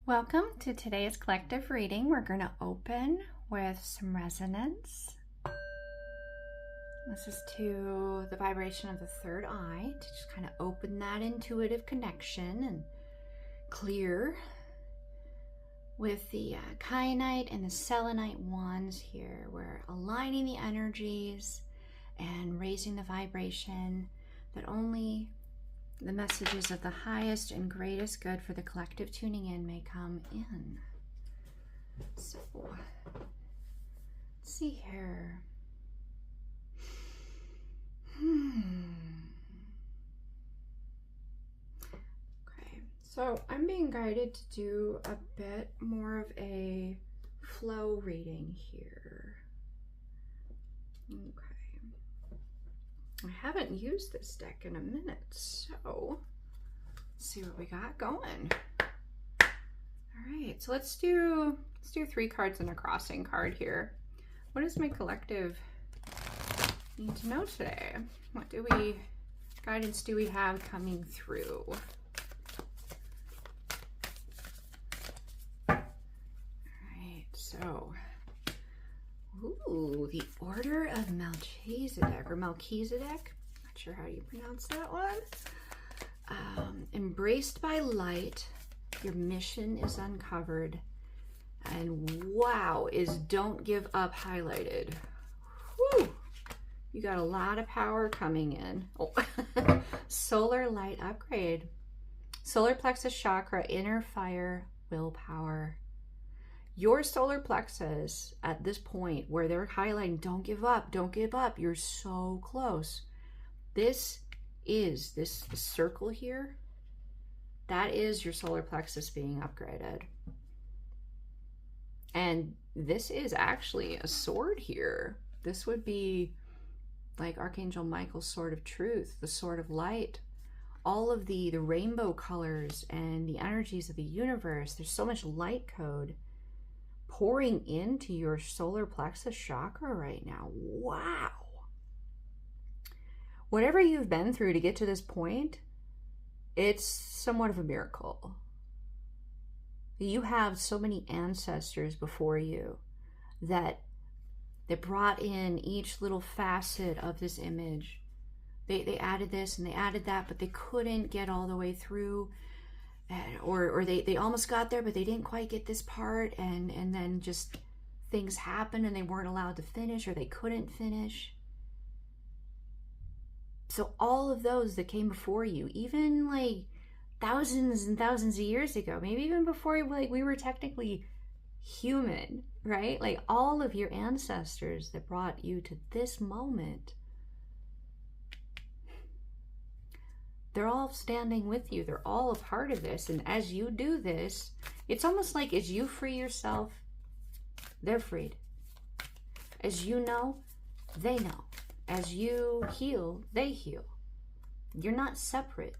Welcome to today's collective reading. We're going to open with some resonance. This is to the vibration of the third eye, to just kind of open that intuitive connection and clear with the kyanite and the selenite wands here. We're aligning the energies and raising the vibration that only the messages of the highest and greatest good for the collective tuning in may come in. So, let's see here. Okay, so I'm being guided to do a bit more of a flow reading here. Okay. I haven't used this deck in a minute, so let's see what we got going. All right, so let's do 3 cards and a crossing card here. What does my collective need to know today? What guidance do we have coming through? All right, so ooh, the Order of Melchizedek, or Melchizedek, not sure how you pronounce that one. Embraced by light, your mission is uncovered, and wow, is don't give up highlighted. Whew, you got a lot of power coming in. Oh. Solar light upgrade, solar plexus chakra, inner fire, willpower. Your solar plexus at this point where they're highlighting, don't give up, you're so close. This circle here, that is your solar plexus being upgraded. And this is actually a sword here. This would be like Archangel Michael's sword of truth, the sword of light. All of the rainbow colors and the energies of the universe. There's so much light code pouring into your solar plexus chakra right now. Wow. Whatever you've been through to get to this point, it's somewhat of a miracle. You have so many ancestors before you that brought in each little facet of this image. They added this and they added that, but they couldn't get all the way through. Or they almost got there, but they didn't quite get this part, and then just things happened and they weren't allowed to finish, or they couldn't finish. So all of those that came before you, even like thousands and thousands of years ago, maybe even before like we were technically human, right? Like all of your ancestors that brought you to this moment, they're all standing with you. They're all a part of this. And as you do this, it's almost like as you free yourself, they're freed. As you know, they know. As you heal, they heal. You're not separate.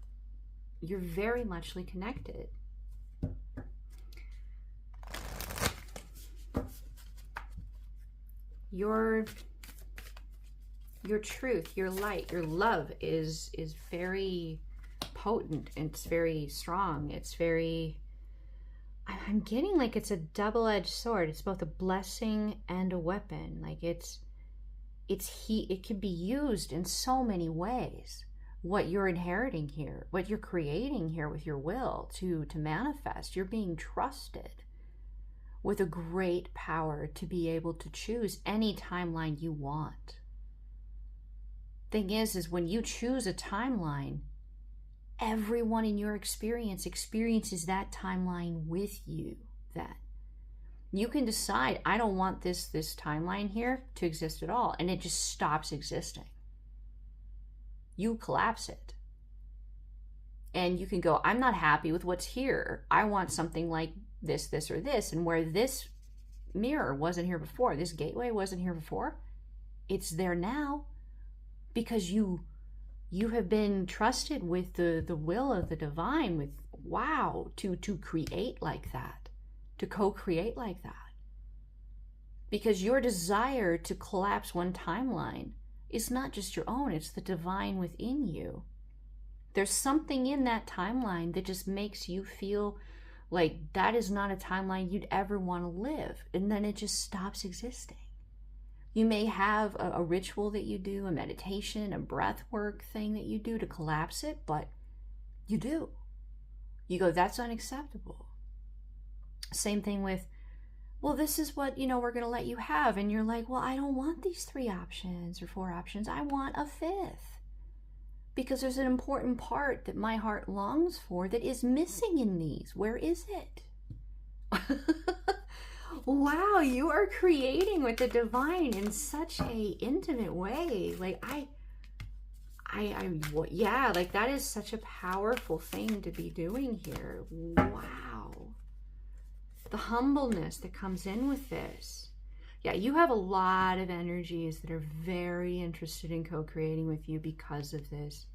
You're very muchly connected. Your truth, your light, your love is very potent, and it's very strong. It's very, I'm getting like it's a double-edged sword. It's both a blessing and a weapon. Like it can be used in so many ways. What you're inheriting here, what you're creating here with your will to manifest, you're being trusted with a great power to be able to choose any timeline you want. Thing is when you choose a timeline, everyone in your experiences that timeline with you. That you can decide, I don't want this timeline here to exist at all, and it just stops existing. You collapse it. And you can go, I'm not happy with what's here. I want something like this, or this. And where this mirror wasn't here before, this gateway wasn't here before, it's there now. Because you have been trusted with the will of the divine, with wow, to create like that, to co-create like that. Because your desire to collapse one timeline is not just your own, it's the divine within you. There's something in that timeline that just makes you feel Like, that is not a timeline you'd ever want to live. And then it just stops existing. You may have a ritual that you do, a meditation, a breath work thing that you do to collapse it, but you do. You go, that's unacceptable. Same thing with, well, this is what, we're going to let you have. And you're like, well, I don't want these 3 options or 4 options. I want a 5th. Because there's an important part that my heart longs for that is missing in these. Where is it? Wow, you are creating with the divine in such a intimate way. Like, yeah, like that is such a powerful thing to be doing here. Wow. The humbleness that comes in with this. Yeah, you have a lot of energies that are very interested in co-creating with you because of this.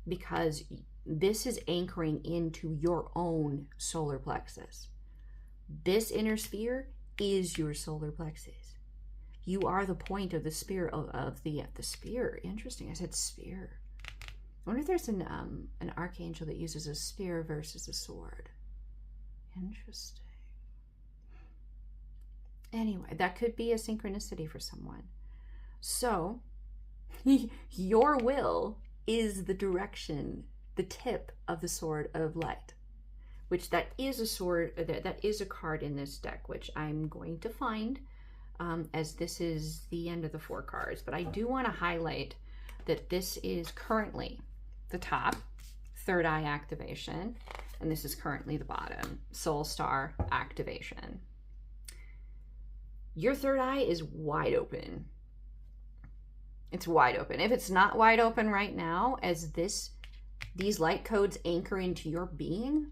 Because this is anchoring into your own solar plexus. This inner sphere is your solar plexus. You are the point of the sphere of the sphere. Interesting. I said sphere. I wonder if there's an archangel that uses a spear versus a sword. Interesting. Anyway, that could be a synchronicity for someone. So, your will is the direction, the tip of the sword of light. Which that is a sword, that is a card in this deck, which I'm going to find as this is the end of the 4 cards. But I do want to highlight that this is currently the top, 3rd eye activation, and this is currently the bottom, soul star activation. Your 3rd eye is wide open. It's wide open. If it's not wide open right now, as these light codes anchor into your being,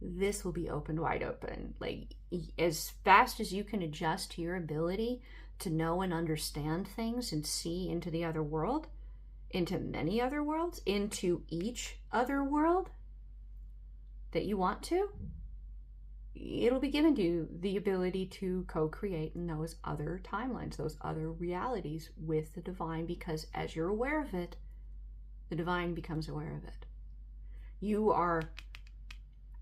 this will be opened wide open. Like, as fast as you can adjust to your ability to know and understand things and see into the other world, into many other worlds, into each other world that you want to, it'll be given to you the ability to co-create in those other timelines, those other realities with the divine, because as you're aware of it, the divine becomes aware of it. You are,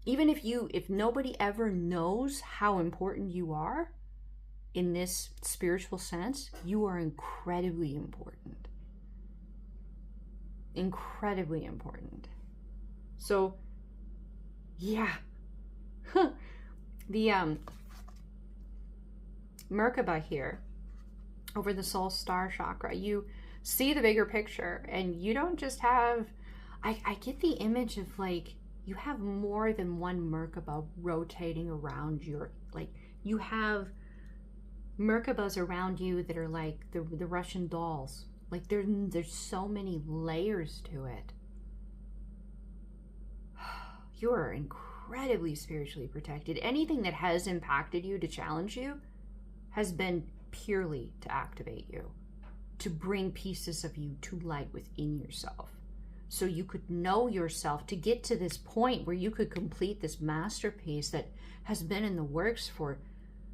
even if nobody ever knows how important you are in this spiritual sense, you are incredibly important. Incredibly important. So, yeah. The Merkaba here, over the soul star chakra, you see the bigger picture, and you don't just have, I get the image of, like, you have more than one Merkaba rotating around your, like, you have Merkabas around you that are like the Russian dolls. Like, there's so many layers to it. You are incredibly spiritually protected. Anything that has impacted you to challenge you has been purely to activate you, to bring pieces of you to light within yourself, so you could know yourself, to get to this point where you could complete this masterpiece that has been in the works for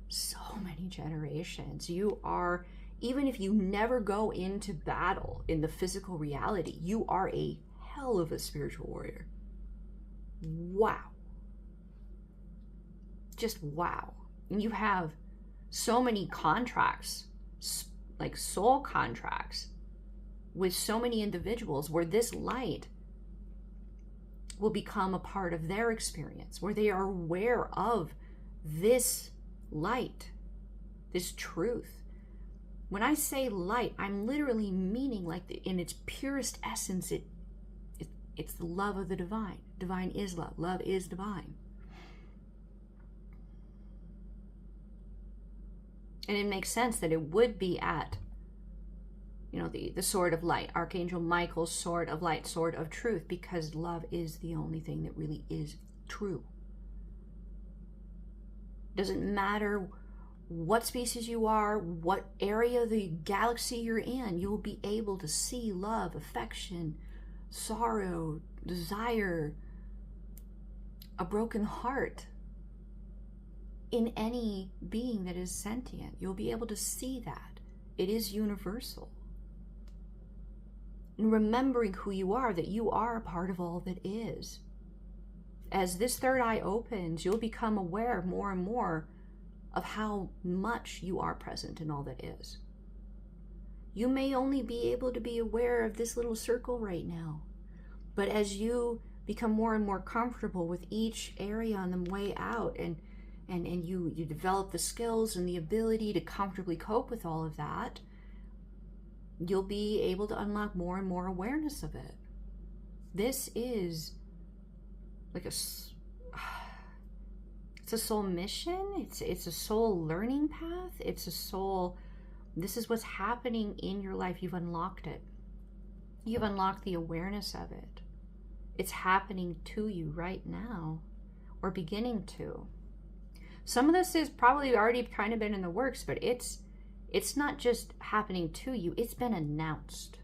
so many generations. You are, even if you never go into battle in the physical reality, you are a hell of a spiritual warrior. Wow. Just wow. And you have so many contracts, like soul contracts, with so many individuals where this light will become a part of their experience, where they are aware of this light, this truth. When I say light, I'm literally meaning, like, in its purest essence, it's the love of the divine. Divine is love. Love is divine. And it makes sense that it would be at, the sword of light, Archangel Michael's sword of light, sword of truth, because love is the only thing that really is true. Doesn't matter what species you are, what area of the galaxy you're in, you will be able to see love, affection, sorrow, desire, a broken heart in any being that is sentient. You'll be able to see that. It is universal. And remembering who you are, that you are a part of all that is. as this third eye opens, you'll become aware more and more of how much you are present in all that is. You may only be able to be aware of this little circle right now, but as you become more and more comfortable with each area on the way out, and you develop the skills and the ability to comfortably cope with all of that, you'll be able to unlock more and more awareness of it. This is like it's a soul mission. It's a soul learning path. It's a soul, this is what's happening in your life. You've unlocked it. You've unlocked the awareness of it. It's happening to you right now, or beginning to. Some of this is probably already kind of been in the works, but it's not just happening to you, it's been announced.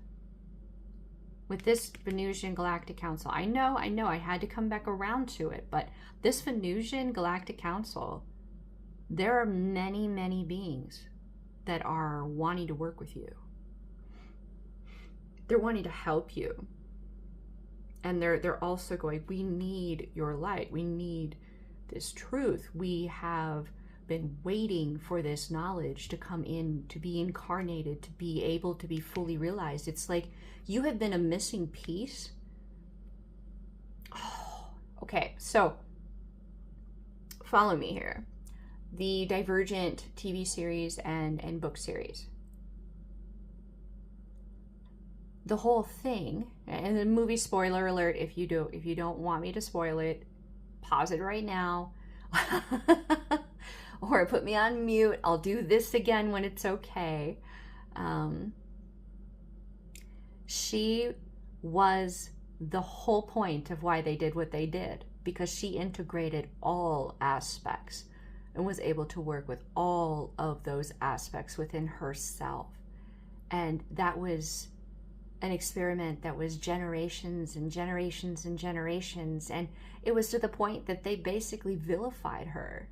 With this Venusian Galactic Council, I know, I had to come back around to it, but this Venusian Galactic Council, there are many, many beings that are wanting to work with you. They're wanting to help you. And they're also going, we need your light. We need this truth. We have been waiting for this knowledge to come in, to be incarnated, to be able to be fully realized. It's like you have been a missing piece. Oh, okay, so follow me here. The Divergent TV series and book series. The whole thing, and the movie, spoiler alert, if you don't want me to spoil it, pause it right now. Or put me on mute. I'll do this again when it's okay. She was the whole point of why they did what they did, because she integrated all aspects and was able to work with all of those aspects within herself. And that was an experiment that was generations and generations and generations. And it was to the point that they basically vilified her.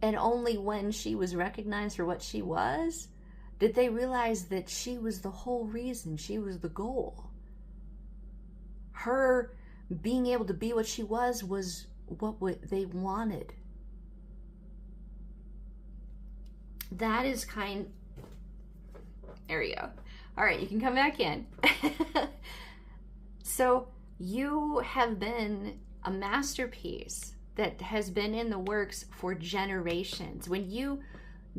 And only when she was recognized for what she was, did they realize that she was the whole reason, she was the goal. Her being able to be what she was what they wanted. That is there you go. All right, you can come back in. So you have been a masterpiece that has been in the works for generations. When you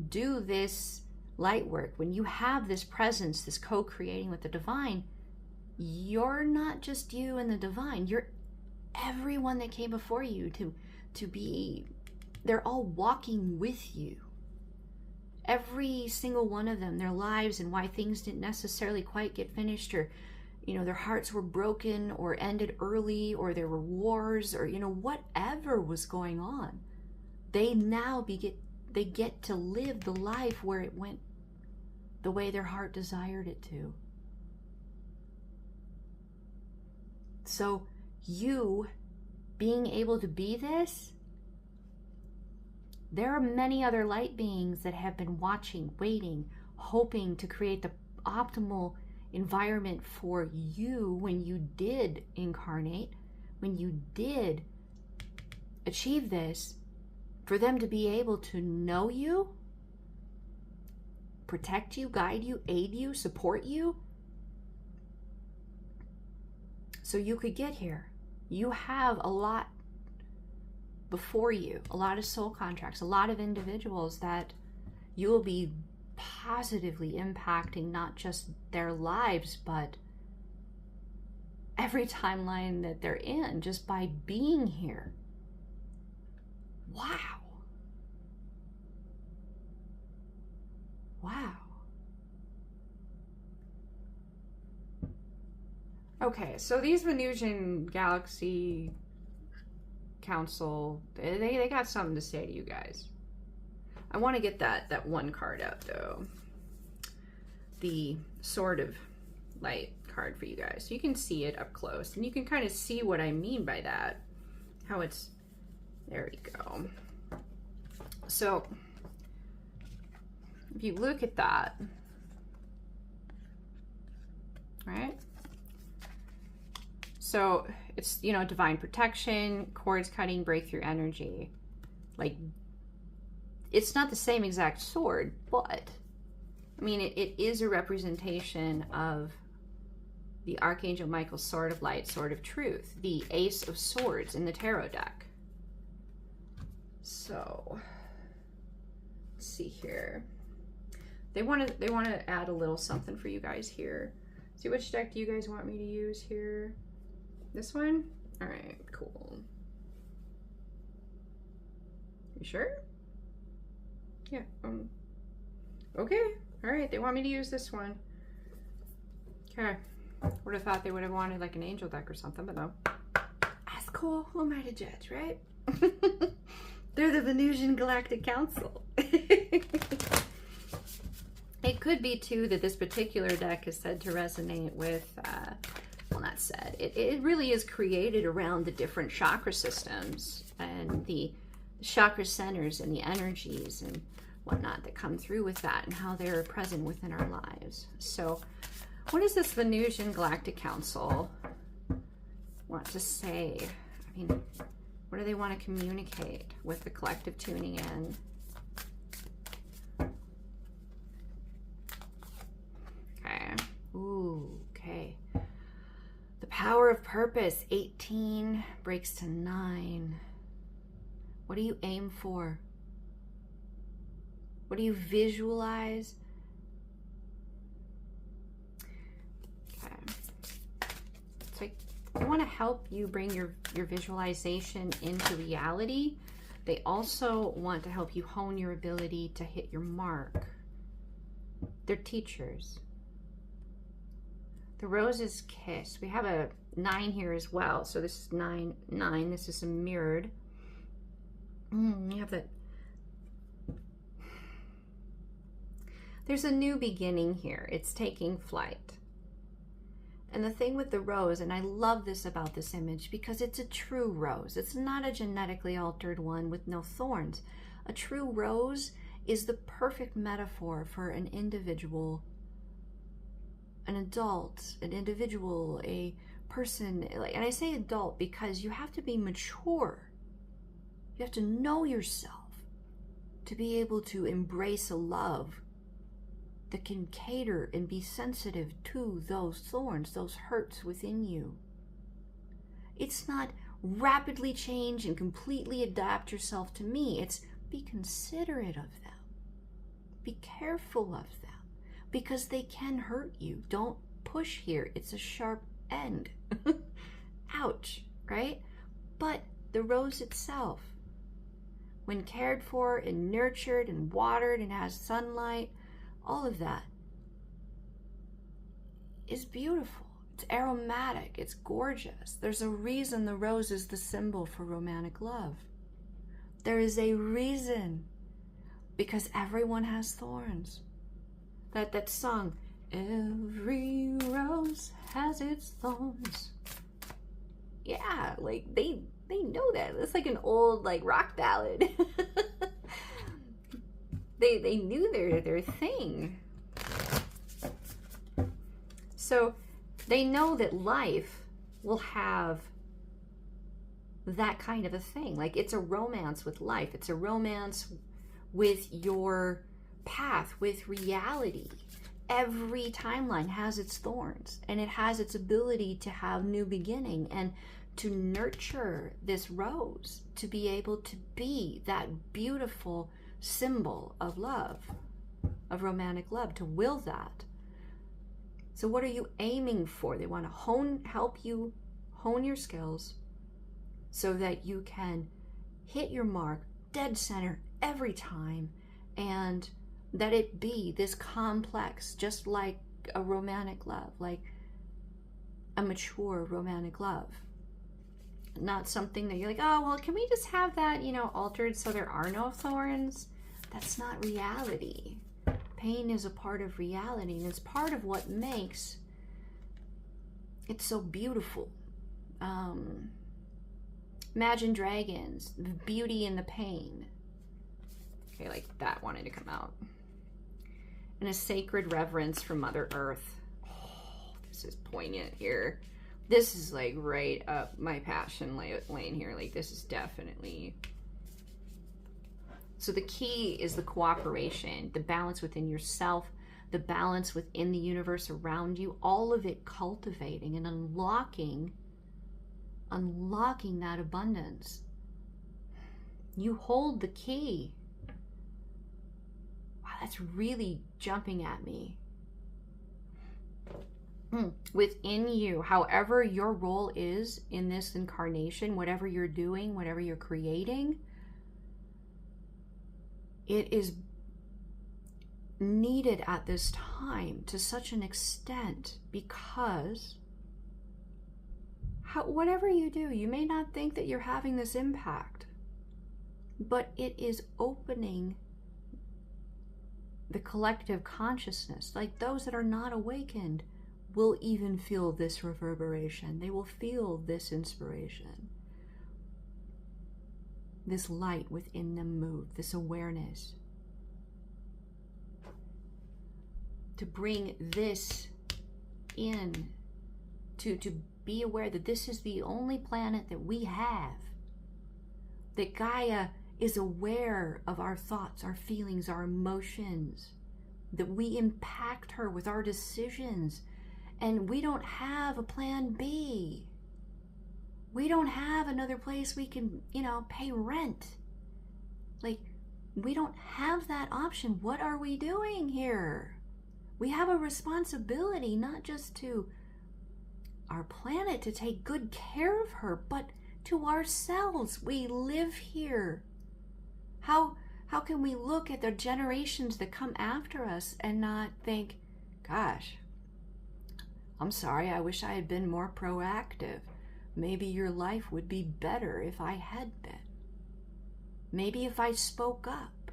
do this light work, when you have this presence, this co-creating with the divine, you're not just you and the divine, you're everyone that came before you to be, they're all walking with you. Every single one of them, their lives and why things didn't necessarily quite get finished, or their hearts were broken or ended early, or there were wars, or whatever was going on, they now they get to live the life where it went the way their heart desired it to. So you being able to be this, there are many other light beings that have been watching, waiting, hoping to create the optimal environment for you when you did incarnate, when you did achieve this, for them to be able to know you, protect you, guide you, aid you, support you, so you could get here. You have a lot before you, a lot of soul contracts, a lot of individuals that you will be positively impacting, not just their lives, but every timeline that they're in, just by being here. Wow. Wow. Okay, so these Venusian Galaxy Council, they got something to say to you guys. I want to get that one card out though. The Sword of Light card for you guys. So you can see it up close and you can kind of see what I mean by that. How it's, there we go. So if you look at that, right? So it's, you know, divine protection, cords cutting, breakthrough energy. Like, it's not the same exact sword, but I mean, it is a representation of the Archangel Michael's sword of light, sword of truth, the Ace of Swords in the tarot deck. So let's see here. They want to add a little something for you guys here. See, which deck do you guys want me to use here? This one? All right, cool. You sure? Yeah. Okay. All right. They want me to use this one. Okay. Would have thought they would have wanted like an angel deck or something, but no. That's cool. Who am I to judge, right? They're the Venusian Galactic Council. It could be too that this particular deck is said to resonate with, well, not said, it really is created around the different chakra systems and the chakra centers and the energies and whatnot that come through with that and how they're present within our lives. So what does this Venusian Galactic Council want to say? I mean, what do they want to communicate with the collective tuning in? Ooh, okay. The power of purpose, 18 breaks to 9. What do you aim for? What do you visualize? Okay. It's like they want to help you bring your visualization into reality. They also want to help you hone your ability to hit your mark. They're teachers. The Rose's Kiss. We have a 9 here as well. So this is 9, 9. This is a mirrored. You have that. There's a new beginning here. It's taking flight. And the thing with the rose, and I love this about this image because it's a true rose. It's not a genetically altered one with no thorns. A true rose is the perfect metaphor for an individual, an adult, an individual, a person. And I say adult because you have to be mature. You have to know yourself to be able to embrace a love that can cater and be sensitive to those thorns, those hurts within you. It's not rapidly change and completely adapt yourself to me. It's be considerate of them. Be careful of them. Because they can hurt you. Don't push here. It's a sharp end. Ouch, right? But the rose itself, when cared for and nurtured and watered and has sunlight, all of that is beautiful. It's aromatic. It's gorgeous. There's a reason the rose is the symbol for romantic love. There is a reason. Because everyone has thorns. That song, every rose has its thorns. Yeah, like they know that. It's like an old like rock ballad. they knew their thing. So they know that life will have that kind of a thing. Like it's a romance with life. It's a romance with your path, with reality. Every timeline has its thorns and it has its ability to have new beginning and to nurture this rose to be able to be that beautiful symbol of love, of romantic love, to will that. So what are you aiming for? They want to help you hone your skills so that you can hit your mark dead center every time, and that it be this complex, just like a romantic love, like a mature romantic love. Not something that you're like, oh, well, can we just have that, altered so there are no thorns? That's not reality. Pain is a part of reality, and it's part of what makes it so beautiful. Imagine Dragons, the beauty and the pain. Okay, like that wanted to come out. And a sacred reverence for Mother Earth. Oh, this is poignant here. This is like right up my passion lane here. Like this is definitely. So the key is the cooperation, the balance within yourself, the balance within the universe around you, all of it cultivating and unlocking that abundance. You hold the key. Wow, that's really jumping at me. Within you, however your role is in this incarnation, whatever you're doing, whatever you're creating, it is needed at this time to such an extent, because whatever you do, you may not think that you're having this impact, but it is opening the collective consciousness. Like those that are not awakened will even feel this reverberation. They will feel this inspiration, this light within them move, this awareness. To bring this in, to be aware that this is the only planet that we have, that Gaia is aware of our thoughts, our feelings, our emotions, that we impact her with our decisions, and we don't have a plan B. We don't have another place we can, pay rent. Like, we don't have that option. What are we doing here? We have a responsibility, not just to our planet to take good care of her, but to ourselves. We live here. How can we look at the generations that come after us and not think, gosh, I'm sorry, I wish I had been more proactive. Maybe your life would be better if I had been. Maybe if I spoke up,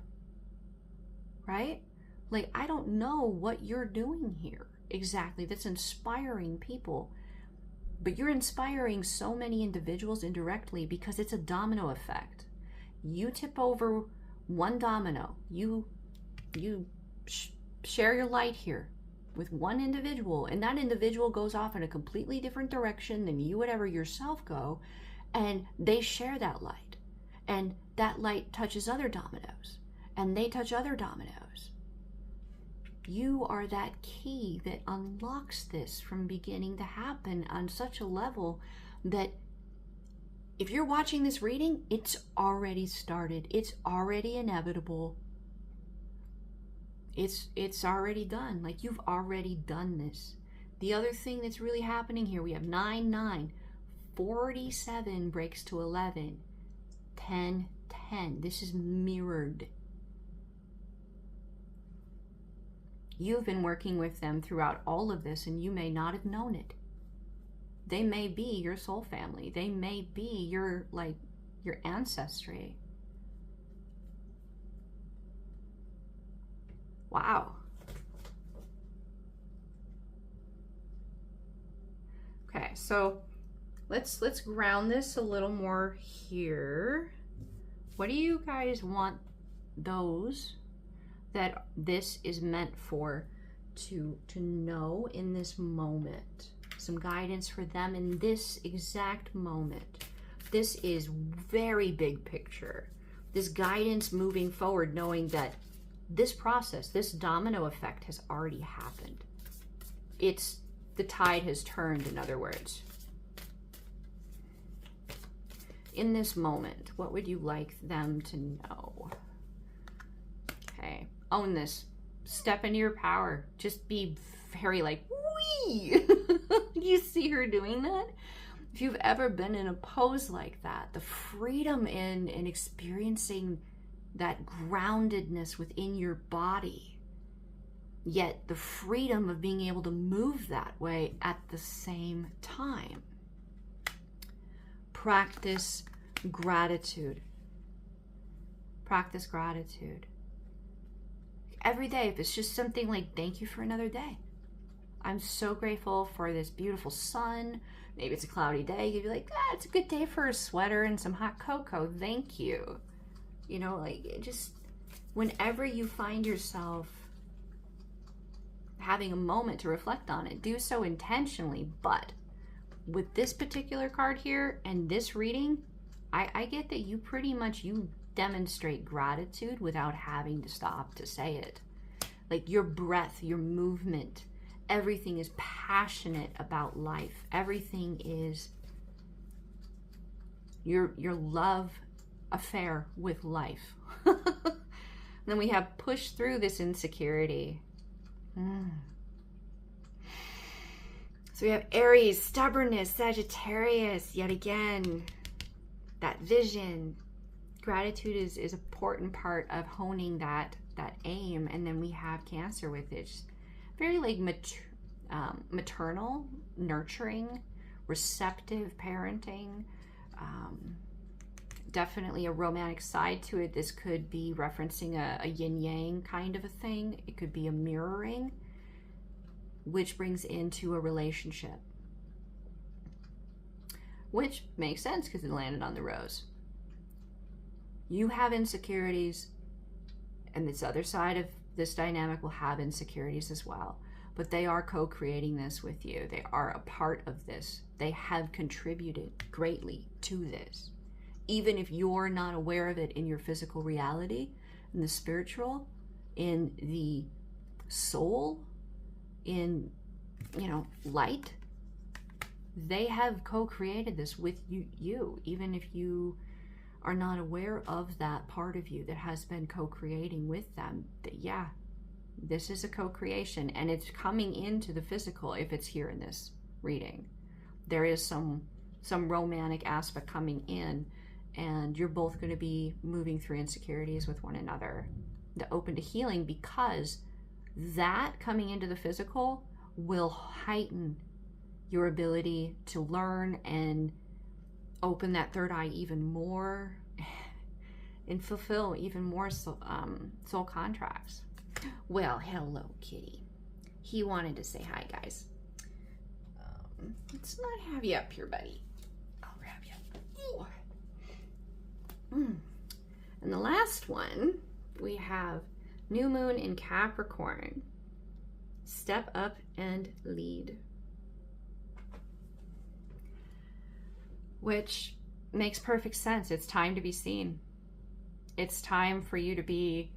right? Like, I don't know what you're doing here exactly that's inspiring people, but you're inspiring so many individuals indirectly because it's a domino effect. You tip over one domino, you share your light here with one individual, and that individual goes off in a completely different direction than you would ever yourself go, and they share that light, and that light touches other dominoes, and they touch other dominoes. You are that key that unlocks this from beginning to happen on such a level that if you're watching this reading, it's already started. It's already inevitable. It's already done. Like, you've already done this. The other thing that's really happening here, we have 9, 9, 47 breaks to 11, 10, 10. This is mirrored. You've been working with them throughout all of this, and you may not have known it. They may be your soul family. They may be your ancestry. Wow. Okay, so let's ground this a little more here. What do you guys want those that this is meant for to know in this moment? Some guidance for them in this exact moment. This is very big picture. This guidance moving forward, knowing that this process, this domino effect has already happened. The tide has turned, in other words. In this moment, what would you like them to know? Okay, own this. Step into your power. Just be very wee. You see her doing that? If you've ever been in a pose like that, the freedom in experiencing that groundedness within your body, yet the freedom of being able to move that way at the same time. Practice gratitude. Practice gratitude. Every day, if it's just something like, thank you for another day. I'm so grateful for this beautiful sun. Maybe it's a cloudy day. You'd be like, it's a good day for a sweater and some hot cocoa. Thank you. Just whenever you find yourself having a moment to reflect on it, do so intentionally, but with this particular card here and this reading, I get that you pretty much, you demonstrate gratitude without having to stop to say it. Like your breath, your movement, everything is passionate about life. Everything is your love affair with life. Then we have push through this insecurity. So we have Aries, stubbornness, Sagittarius, yet again, that vision. Gratitude is an important part of honing that aim. And then we have Cancer with it. Just very like maternal, nurturing, receptive parenting. Definitely a romantic side to it. This could be referencing a yin-yang kind of a thing. It could be a mirroring, which brings into a relationship. Which makes sense because it landed on the rose. You have insecurities, and this other side of this dynamic will have insecurities as well. But they are co-creating this with you. They are a part of this. They have contributed greatly to this. Even if you're not aware of it in your physical reality, in the spiritual, in the soul, in, light, they have co-created this with you, even if you are not aware of that part of you that has been co-creating with them. That, yeah, this is a co-creation, and it's coming into the physical if it's here in this reading. There is some romantic aspect coming in, and you're both going to be moving through insecurities with one another. The open to healing, because that coming into the physical will heighten your ability to learn and open that third eye even more and fulfill even more soul contracts. Well, hello, kitty. He wanted to say hi, guys. Let's not have you up here, buddy. I'll grab you. And the last one, we have new moon in Capricorn. Step up and lead. Which makes perfect sense. It's time to be seen. It's time for you to be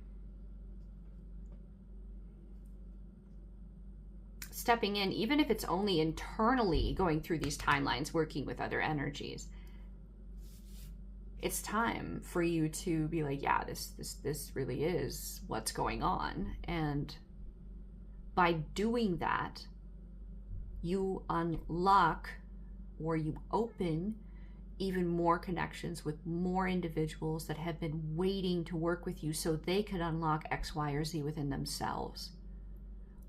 stepping in, even if it's only internally going through these timelines, working with other energies. It's time for you to be like, yeah, this really is what's going on. And by doing that, you unlock, or you open even more connections with more individuals that have been waiting to work with you so they could unlock X, Y, or Z within themselves.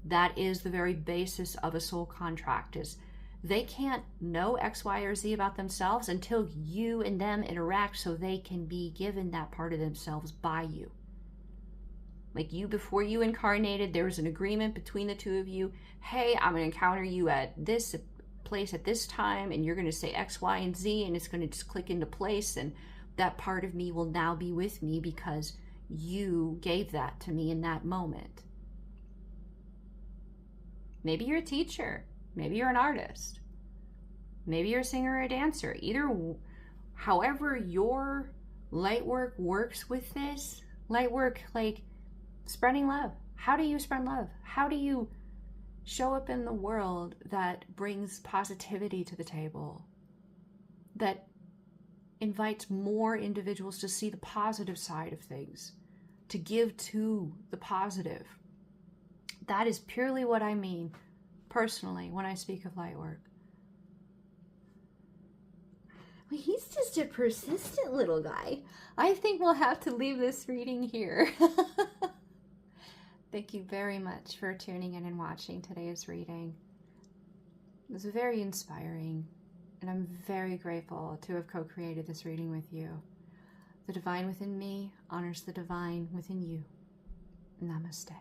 That is the very basis of a soul contract, is they can't know X, Y, or Z about themselves until you and them interact so they can be given that part of themselves by you. Like you, before you incarnated, there was an agreement between the two of you. Hey, I'm going to encounter you at this place at this time, and you're going to say X, Y, and Z, and it's going to just click into place, and that part of me will now be with me because you gave that to me in that moment. Maybe you're a teacher. Maybe you're an artist. Maybe you're a singer or a dancer. However your light work works with this, light work, like spreading love. How do you spread love? How do you show up in the world that brings positivity to the table, that invites more individuals to see the positive side of things, to give to the positive? That is purely what I mean personally when I speak of light work. Well, he's just a persistent little guy. I think we'll have to leave this reading here. Thank you very much for tuning in and watching today's reading. It was very inspiring, and I'm very grateful to have co-created this reading with you. The divine within me honors the divine within you. Namaste.